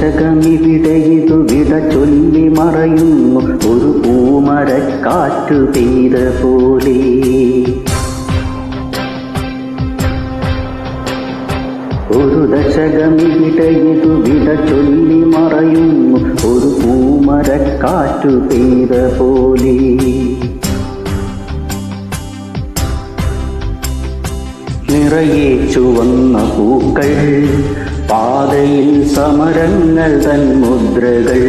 ദശകമിവിടെ ഇതു വിട ചൊല്ലി മറയുന്നു ഒരു പൂമരക്കാറ്റു പെയ്ത പോലെ. ഒരു ദശകമിവിടെ ഇതു വിട ചൊല്ലി മറയുന്നു ഒരു പൂമരക്കാറ്റു പെയ്ത പോലെ. നിറയെ ചുവന്ന പൂക്കൾ പാതയിൽ സമരങ്ങൾ തൻ മുദ്രകൾ.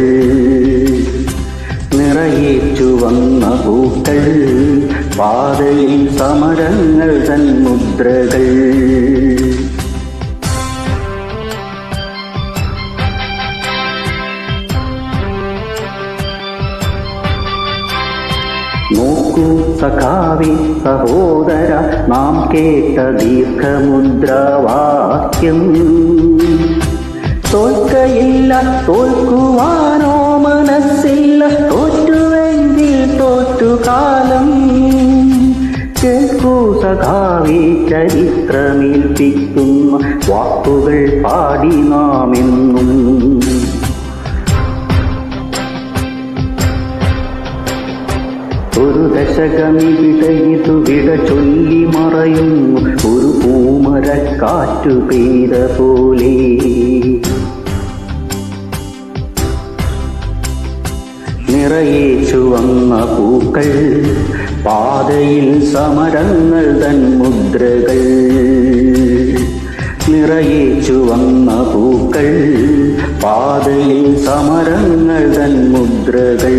നിറയെ ചുവന്ന പൂക്കൾ പാതയിൽ സമരങ്ങൾ തൻ മുദ്രകൾ. നോക്കൂ സഖാവേ സഹോദര, നാം കേട്ട ദീർഘമുദ്രാവാക്യം. തോൽക്കയില്ല, തോൽക്കുവാനോ മനസ്സില്ല, തോറ്റുവെങ്കിൽ തോറ്റുകാലം. കേൾക്കൂ സഖാവേ ചരിത്രമേൽപ്പിക്കുന്ന വാക്കുകൾ പാടി നാമെന്നും. ഒരു ദശകമിവിടെ ഇതു വിട ചൊല്ലി മറയുന്നു ഒരു പൂമരക്കാറ്റു പെയ്ത പോലെ. നിറയെ ചുവന്ന പൂക്കൾ പാതയിൽ സമരങ്ങൾ തൻ മുദ്രകൾ. നിറയെ ചുവന്ന പൂക്കൾ പാതയിൽ സമരങ്ങൾ തൻ മുദ്രകൾ.